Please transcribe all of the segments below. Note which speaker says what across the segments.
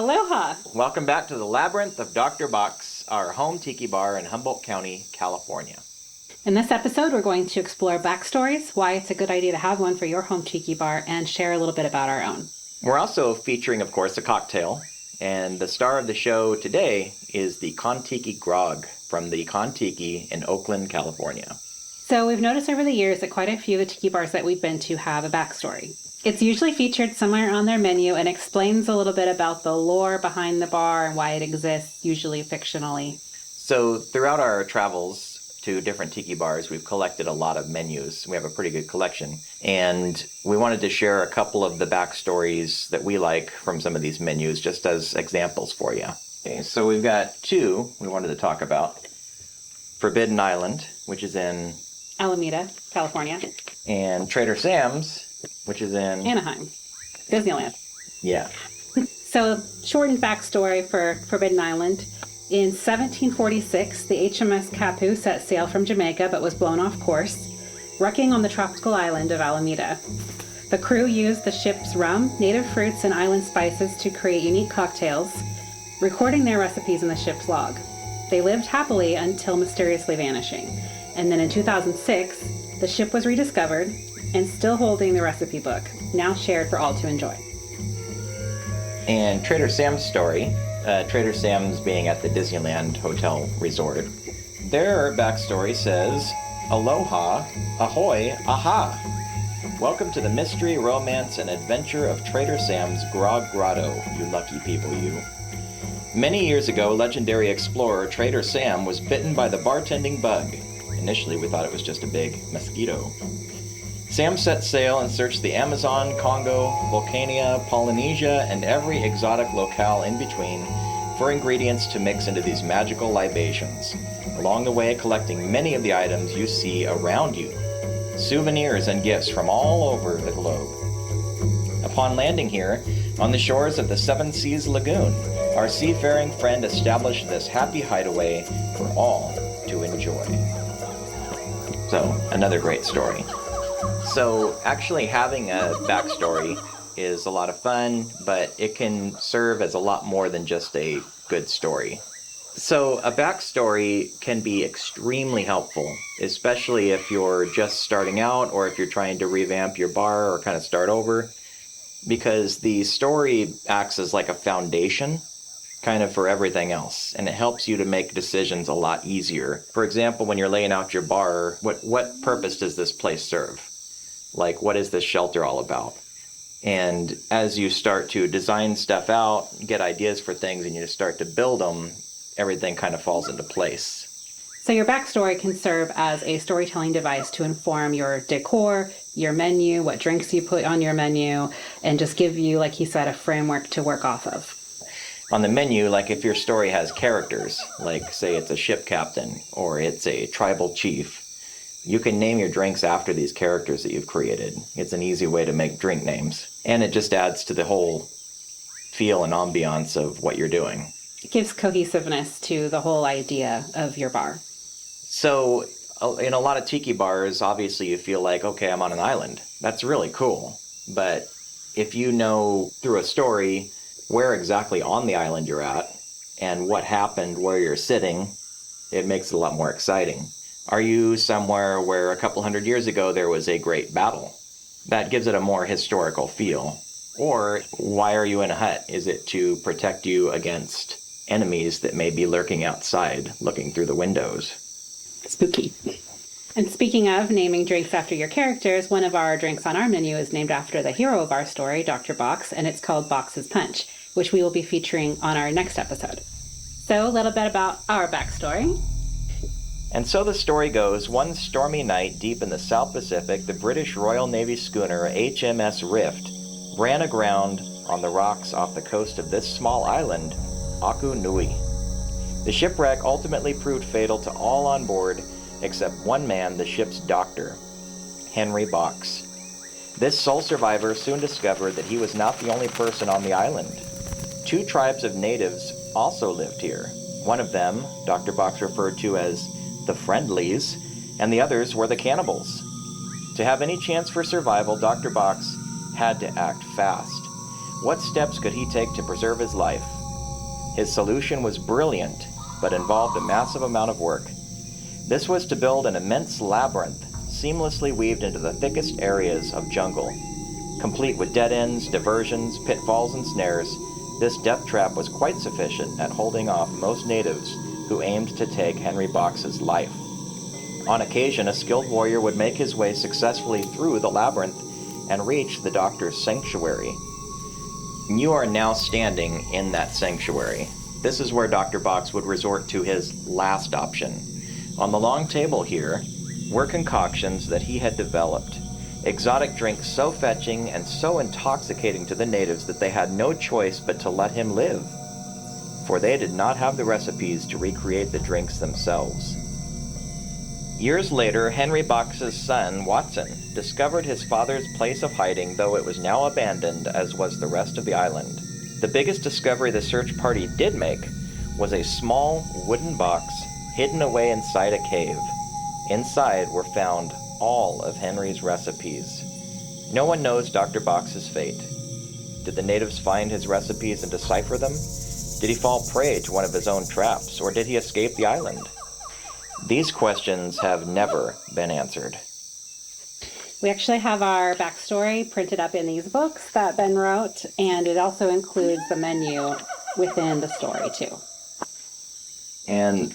Speaker 1: Aloha!
Speaker 2: Welcome back to the Labyrinth of Doctor Box, our home tiki bar in Humboldt County, California.
Speaker 1: In this episode, we're going to explore backstories, why it's a good idea to have one for your home tiki bar, and share a little bit about our own.
Speaker 2: We're also featuring, of course, a cocktail, and the star of the show today is the Kon-Tiki Grog from the Kon-Tiki in Oakland, California.
Speaker 1: So we've noticed over the years that quite a few of the tiki bars that we've been to have a backstory. It's usually featured somewhere on their menu and explains a little bit about the lore behind the bar and why it exists, usually fictionally.
Speaker 2: So throughout our travels to different tiki bars, we've collected a lot of menus. We have a pretty good collection. And we wanted to share a couple of the backstories that we like from some of these menus, just as examples for you. Okay, so we've got two we wanted to talk about. Forbidden Island, which is in
Speaker 1: Alameda, California.
Speaker 2: And Trader Sam's, which is in
Speaker 1: Anaheim, Disneyland.
Speaker 2: Yeah.
Speaker 1: So, shortened backstory for Forbidden Island. In 1746, the HMS Kapu set sail from Jamaica but was blown off course, wrecking on the tropical island of Alameda. The crew used the ship's rum, native fruits, and island spices to create unique cocktails, recording their recipes in the ship's log. They lived happily until mysteriously vanishing. And then in 2006, the ship was rediscovered and still holding the recipe book, now shared for all to enjoy.
Speaker 2: And Trader Sam's story, Trader Sam's being at the Disneyland Hotel Resort, their backstory says, Aloha, ahoy, aha! Welcome to the mystery, romance, and adventure of Trader Sam's Grog Grotto, you lucky people you. Many years ago, legendary explorer Trader Sam was bitten by the bartending bug. Initially, we thought it was just a big mosquito. Sam set sail and searched the Amazon, Congo, Volcania, Polynesia, and every exotic locale in between for ingredients to mix into these magical libations, along the way collecting many of the items you see around you, souvenirs and gifts from all over the globe. Upon landing here, on the shores of the Seven Seas Lagoon, our seafaring friend established this happy hideaway for all to enjoy. So, another great story. So actually having a backstory is a lot of fun, but it can serve as a lot more than just a good story. So a backstory can be extremely helpful, especially if you're just starting out or if you're trying to revamp your bar or kind of start over, because the story acts as like a foundation kind of for everything else, and it helps you to make decisions a lot easier. For example, when you're laying out your bar, what purpose does this place serve? Like, what is this shelter all about? And as you start to design stuff out, get ideas for things, and you start to build them, everything kind of falls into place.
Speaker 1: So your backstory can serve as a storytelling device to inform your decor, your menu, what drinks you put on your menu, and just give you, like you said, a framework to work off of.
Speaker 2: On the menu, like if your story has characters, like say it's a ship captain or it's a tribal chief, you can name your drinks after these characters that you've created. It's an easy way to make drink names. And it just adds to the whole feel and ambiance of what you're doing.
Speaker 1: It gives cohesiveness to the whole idea of your bar.
Speaker 2: So in a lot of tiki bars, obviously you feel like, okay, I'm on an island. That's really cool. But if you know through a story where exactly on the island you're at and what happened where you're sitting, it makes it a lot more exciting. Are you somewhere where a couple hundred years ago there was a great battle? That gives it a more historical feel. Or why are you in a hut? Is it to protect you against enemies that may be lurking outside, looking through the windows?
Speaker 1: Spooky. And speaking of naming drinks after your characters, one of our drinks on our menu is named after the hero of our story, Dr. Box, and it's called Box's Punch, which we will be featuring on our next episode. So a little bit about our backstory.
Speaker 2: And so the story goes, one stormy night deep in the South Pacific, the British Royal Navy schooner HMS Rift ran aground on the rocks off the coast of this small island, Aku Nui. The shipwreck ultimately proved fatal to all on board except one man, the ship's doctor, Henry Box. This sole survivor soon discovered that he was not the only person on the island. Two tribes of natives also lived here. One of them, Dr. Box referred to as the Friendlies, and the others were the cannibals. To have any chance for survival, Dr. Box had to act fast. What steps could he take to preserve his life? His solution was brilliant, but involved a massive amount of work. This was to build an immense labyrinth, seamlessly weaved into the thickest areas of jungle. Complete with dead ends, diversions, pitfalls, and snares, this death trap was quite sufficient at holding off most natives who aimed to take Henry Box's life. On occasion, a skilled warrior would make his way successfully through the labyrinth and reach the doctor's sanctuary. You are now standing in that sanctuary. This is where Dr. Box would resort to his last option. On the long table here were concoctions that he had developed, exotic drinks so fetching and so intoxicating to the natives that they had no choice but to let him live, for they did not have the recipes to recreate the drinks themselves. Years later, Henry Box's son, Watson, discovered his father's place of hiding, though it was now abandoned, as was the rest of the island. The biggest discovery the search party did make was a small wooden box hidden away inside a cave. Inside were found all of Henry's recipes. No one knows Dr. Box's fate. Did the natives find his recipes and decipher them? Did he fall prey to one of his own traps, or did he escape the island? These questions have never been answered.
Speaker 1: We actually have our backstory printed up in these books that Ben wrote, and it also includes the menu within the story too.
Speaker 2: And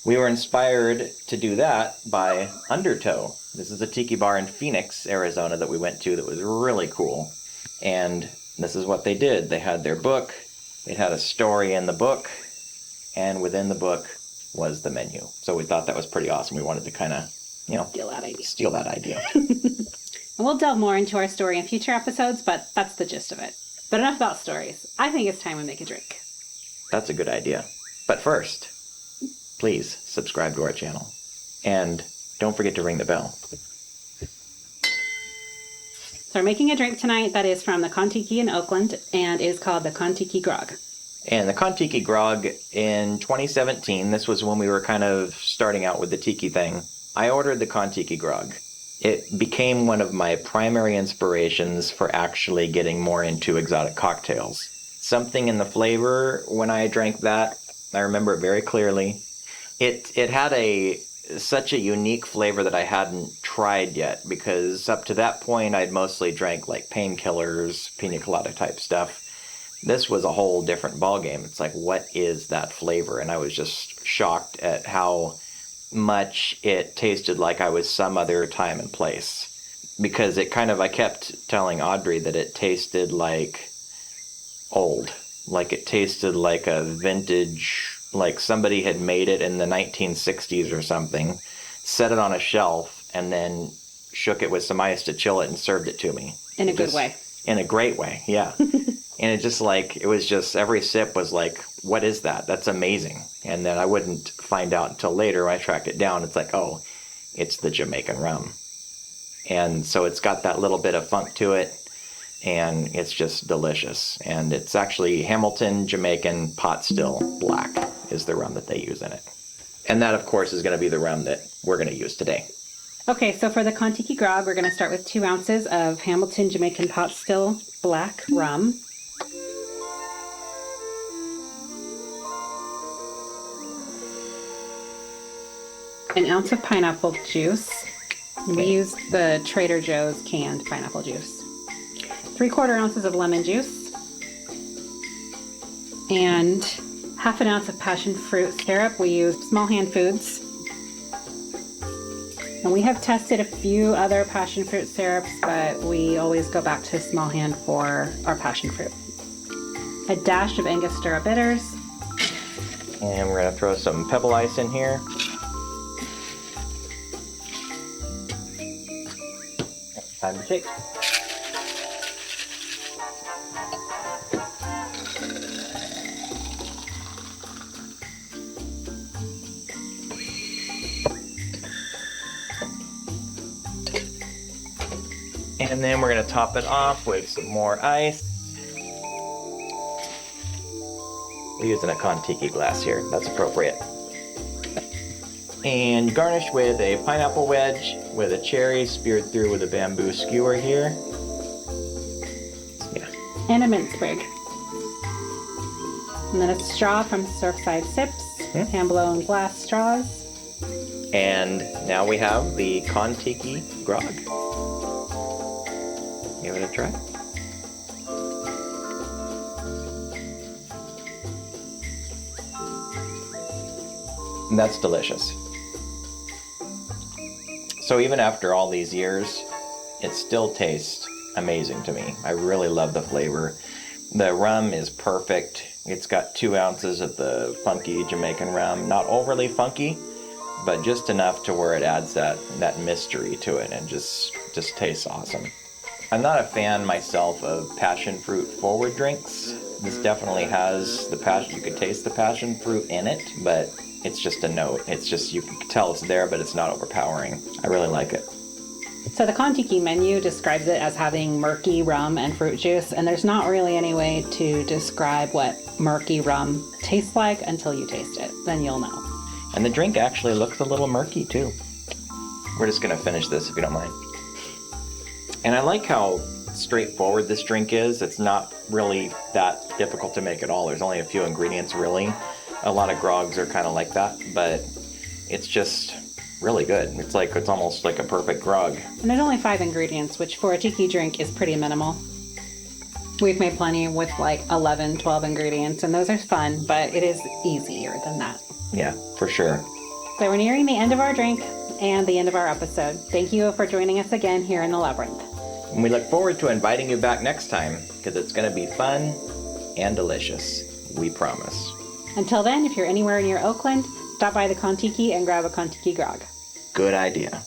Speaker 2: we were inspired to do that by Undertow. This is a tiki bar in Phoenix, Arizona that we went to that was really cool. And this is what they did. They had their book, it had a story in the book, and within the book was the menu. So we thought that was pretty awesome. We wanted to kind of, steal that idea.
Speaker 1: And we'll delve more into our story in future episodes, but that's the gist of it. But enough about stories. I think it's time we make a drink.
Speaker 2: That's a good idea. But first, please subscribe to our channel. And don't forget to ring the bell.
Speaker 1: So we're making a drink tonight that is from the Kon-Tiki in Oakland and is called the Kon-Tiki Grog.
Speaker 2: And the Kon-Tiki Grog in 2017, this was when we were kind of starting out with the tiki thing, I ordered the Kon-Tiki Grog. It became one of my primary inspirations for actually getting more into exotic cocktails. Something in the flavor, when I drank that, I remember it very clearly. It had such a unique flavor that I hadn't tried yet, because up to that point I'd mostly drank like painkillers, pina colada type stuff. This was a whole different ballgame. It's like, what is that flavor? And I was just shocked at how much it tasted like I was some other time and place. Because I kept telling Audrey that it tasted like old. Like it tasted like a vintage, like somebody had made it in the 1960s or something, set it on a shelf, and then shook it with some ice to chill it and served it to me.
Speaker 1: In a good way.
Speaker 2: In a great way, yeah. And it was just, every sip was like, what is that? That's amazing. And then I wouldn't find out until later when I tracked it down. It's like, oh, it's the Jamaican rum. And so it's got that little bit of funk to it, and it's just delicious. And it's actually Hamilton Jamaican Pot Still Black is the rum that they use in it. And that, of course, is going to be the rum that we're going to use today.
Speaker 1: Okay, so for the Kon-Tiki Grog, we're going to start with 2 ounces of Hamilton Jamaican Pot Still Black rum. An ounce of pineapple juice. We use the Trader Joe's canned pineapple juice. 3/4 ounces of lemon juice. And 1/2 ounce of passion fruit syrup. We use Small Hand Foods. And we have tested a few other passion fruit syrups, but we always go back to Small Hand for our passion fruit. A dash of Angostura bitters.
Speaker 2: And we're going to throw some pebble ice in here. Time to shake. And then we're going to top it off with some more ice. We're using a Kon-Tiki glass here. That's appropriate. And garnish with a pineapple wedge with a cherry speared through with a bamboo skewer here. Yeah.
Speaker 1: and a mint sprig. And then a straw from Surfside Sips, hand-blown glass straws.
Speaker 2: And now we have the Kon-Tiki Grog. Give it a try. And that's delicious. So even after all these years, it still tastes amazing to me. I really love the flavor. The rum is perfect. It's got 2 ounces of the funky Jamaican rum. Not overly funky, but just enough to where it adds that mystery to it and just tastes awesome. I'm not a fan myself of passion fruit forward drinks. This definitely has the passion. You could taste the passion fruit in it, but it's just a note. It's just, you can tell it's there, but it's not overpowering. I really like it.
Speaker 1: So the Kon-Tiki menu describes it as having murky rum and fruit juice, and there's not really any way to describe what murky rum tastes like until you taste it. Then you'll know.
Speaker 2: And the drink actually looks a little murky too. We're just gonna finish this if you don't mind. And I like how straightforward this drink is. It's not really that difficult to make at all. There's only a few ingredients really. A lot of grogs are kind of like that, but it's just really good. It's almost like a perfect grog.
Speaker 1: And there's only 5 ingredients, which for a tiki drink is pretty minimal. We've made plenty with like 11, 12 ingredients, and those are fun, but it is easier than that.
Speaker 2: Yeah, for sure.
Speaker 1: So we're nearing the end of our drink and the end of our episode. Thank you for joining us again here in the Labyrinth.
Speaker 2: And we look forward to inviting you back next time, because it's going to be fun and delicious. We promise.
Speaker 1: Until then, if you're anywhere near Oakland, stop by the Kon-Tiki and grab a Kon-Tiki Grog.
Speaker 2: Good idea.